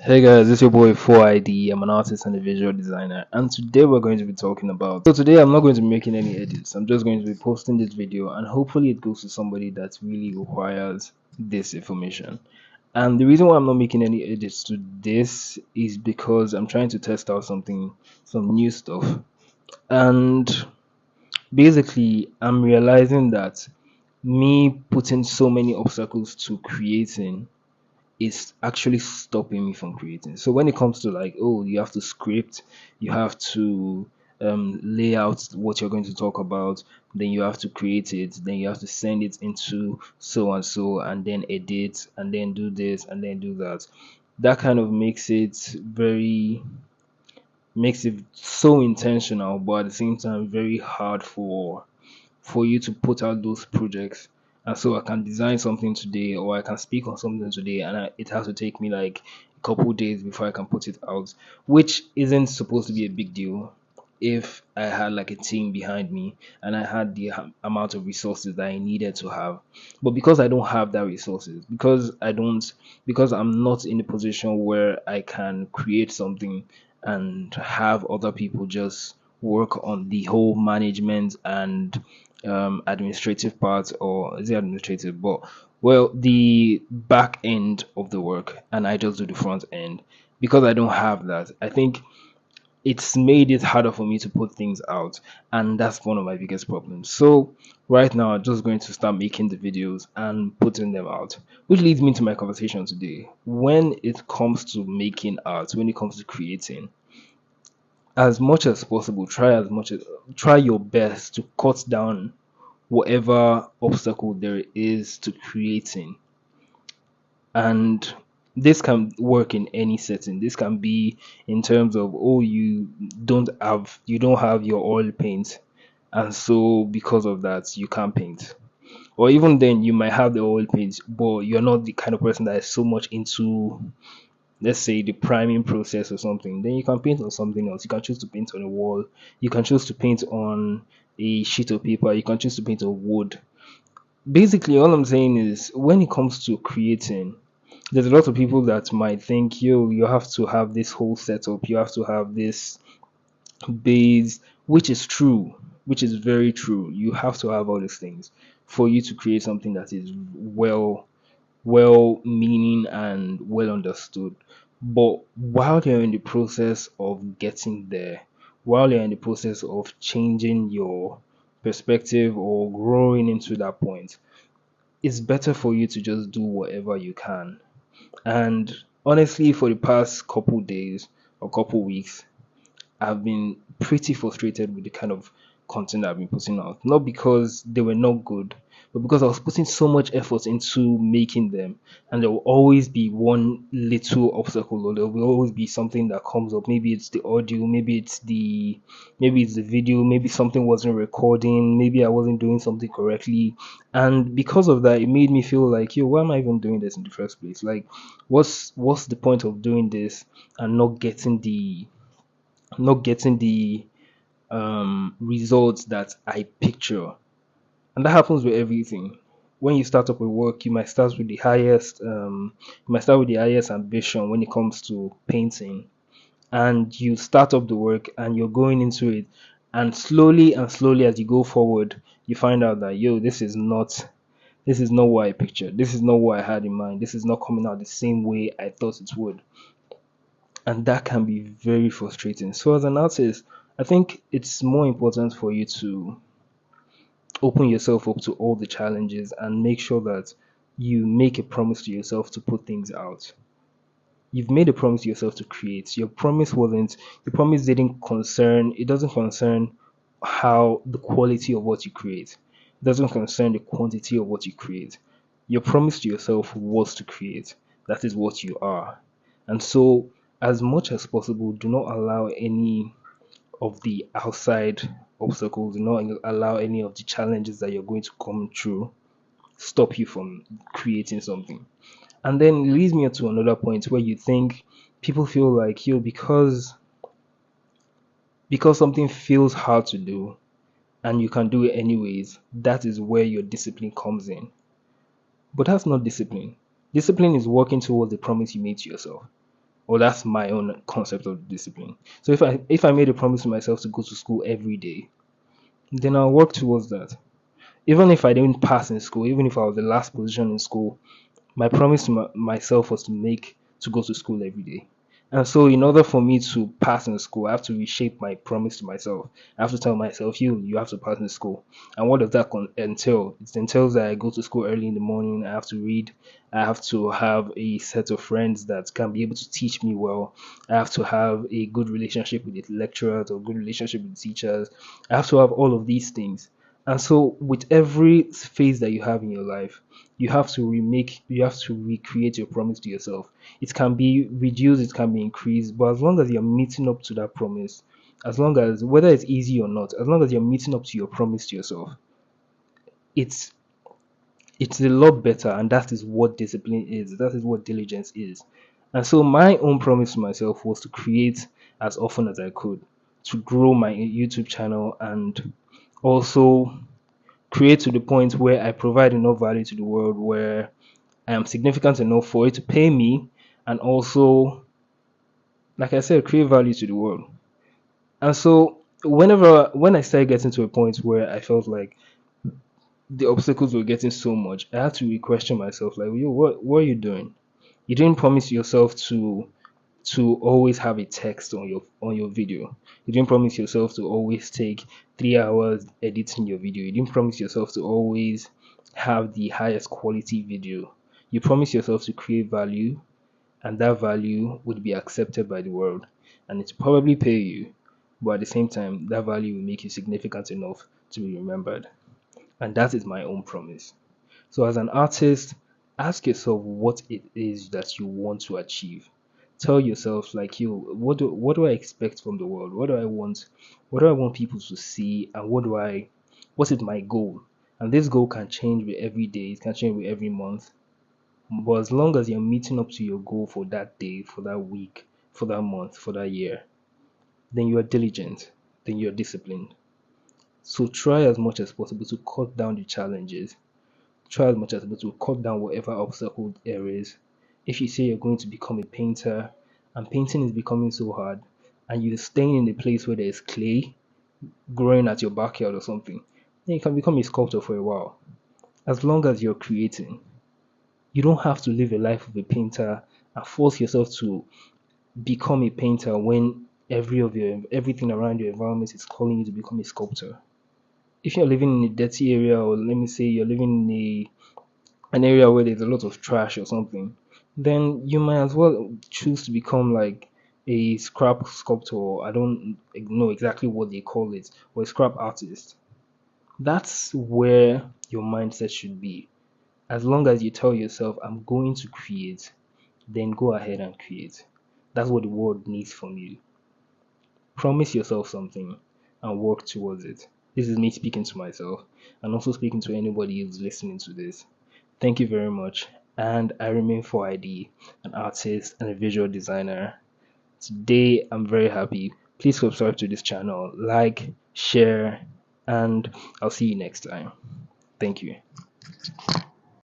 Hey guys, this is your boy 4ID. I'm an artist and a visual designer, and today we're going to be talking about. So today I'm not going to be making any edits. I'm just going to be posting this video, and hopefully it goes to somebody that really requires this information. And the reason why I'm not making any edits to this is because I'm trying to test out some new stuff, and basically I'm realizing that me putting so many obstacles to creating is actually stopping me from creating. So when it comes to like, oh, you have to script, you have to lay out what you're going to talk about, then you have to create it, then you have to send it into so and so, and then edit, and then do this, and then do that. That kind of makes it so intentional, but at the same time very hard for you to put out those projects. And so I can design something today or I can speak on something today, and it has to take me like a couple days before I can put it out, which isn't supposed to be a big deal if I had like a team behind me and I had the amount of resources that I needed to have. But because I don't have that resources, because I'm not in a position where I can create something and have other people just work on the whole management and administrative part, or is it administrative? But well, the back end of the work, and I just do the front end. Because I don't have that, I think it's made it harder for me to put things out, and that's one of my biggest problems. So right now I'm just going to start making the videos and putting them out, which leads me to my conversation today. When it comes to making art, when it comes to creating, as much as possible, try your best to cut down whatever obstacle there is to creating. And this can work in any setting. This can be in terms of, oh, you don't have your oil paint, and so because of that you can't paint. Or even then you might have the oil paint, but you're not the kind of person that is so much into, let's say, the priming process or something. Then you can paint on something else. You can choose to paint on a wall, you can choose to paint on a sheet of paper, you can choose to paint on wood. Basically all I'm saying is, when it comes to creating, there's a lot of people that might think, yo, you have to have this whole setup, you have to have this base, which is true, which is very true. You have to have all these things for you to create something that is well meaning and well understood. But while you're in the process of getting there, while you're in the process of changing your perspective or growing into that point, it's better for you to just do whatever you can. And honestly, for the past couple days or couple weeks, I've been pretty frustrated with the kind of content I've been putting out. Not because they were not good, but because I was putting so much effort into making them, and there will always be one little obstacle, or there will always be something that comes up. Maybe it's the audio, maybe it's the video, maybe something wasn't recording, maybe I wasn't doing something correctly, and because of that, it made me feel like, yo, why am I even doing this in the first place? Like, what's the point of doing this and not getting the results that I picture. And that happens with everything. When you start up with work, you might start with the highest ambition when it comes to painting, and you start up the work and you're going into it, and slowly as you go forward, you find out that, yo, this is not what I pictured. This is not what I had in mind. This is not coming out the same way I thought it would, and that can be very frustrating. So as an artist, I think it's more important for you to open yourself up to all the challenges and make sure that you make a promise to yourself to put things out. You've made a promise to yourself to create. Your promise doesn't concern how the quality of what you create. It doesn't concern the quantity of what you create. Your promise to yourself was to create. That is what you are. And so, as much as possible, do not allow any of the outside obstacles, do not allow any of the challenges that you're going to come through stop you from creating something. And then it leads me to another point where you think people feel like, you, because something feels hard to do and you can do it anyways, that is where your discipline comes in. But that's not discipline. Discipline is working towards the promise you made to yourself. Or that's my own concept of discipline. So if I made a promise to myself to go to school every day, then I'll work towards that. Even if I didn't pass in school, even if I was the last position in school, my promise to myself was to go to school every day. And so, in order for me to pass in school, I have to reshape my promise to myself. I have to tell myself, you have to pass in school. And what does that entail? It entails that I go to school early in the morning. I have to read. I have to have a set of friends that can be able to teach me well. I have to have a good relationship with the lecturers or good relationship with the teachers. I have to have all of these things. And so, with every phase that you have in your life, you have to recreate your promise to yourself. It can be reduced, it can be increased, but as long as you're meeting up to that promise, as long as whether it's easy or not, as long as you're meeting up to your promise to yourself, it's it's a lot better. And that is what discipline is, that is what diligence is. And so my own promise to myself was to create as often as I could, to grow my YouTube channel, and also create to the point where I provide enough value to the world, where I am significant enough for it to pay me, and also, like I said, create value to the world. And so when I started getting to a point where I felt like the obstacles were getting so much, I had to re-question myself, like, yo, what are you doing? You didn't promise yourself to always have a text on your video. You didn't promise yourself to always take 3 hours editing your video. You didn't promise yourself to always have the highest quality video. You promised yourself to create value, and that value would be accepted by the world, and it probably pay you, but at the same time that value will make you significant enough to be remembered. And that is my own promise. So as an artist, ask yourself what it is that you want to achieve. Tell yourself, like, you, what do I expect from the world? What do I want people to see? And what is my goal? And this goal can change with every day, it can change with every month. But as long as you're meeting up to your goal for that day, for that week, for that month, for that year, then you are diligent, then you're disciplined. So try as much as possible to cut down the challenges. Try as much as possible to cut down whatever obstacle there is. If you say you're going to become a painter and painting is becoming so hard, and you're staying in a place where there's clay growing at your backyard or something, then you can become a sculptor for a while. As long as you're creating, you don't have to live a life of a painter and force yourself to become a painter when everything around your environment is calling you to become a sculptor. If you're living in a dirty area, or let me say you're living in an area where there's a lot of trash or something, then you might as well choose to become like a scrap sculptor. I don't know exactly what they call it, or a scrap artist. That's where your mindset should be. As long as you tell yourself, I'm going to create, then go ahead and create. That's what the world needs from you. Promise yourself something and work towards it. This is me speaking to myself and also speaking to anybody who's listening to this. Thank you very much. And I remain 4ID, an artist and a visual designer. Today, I'm very happy. Please subscribe to this channel, like, share, and I'll see you next time. Thank you.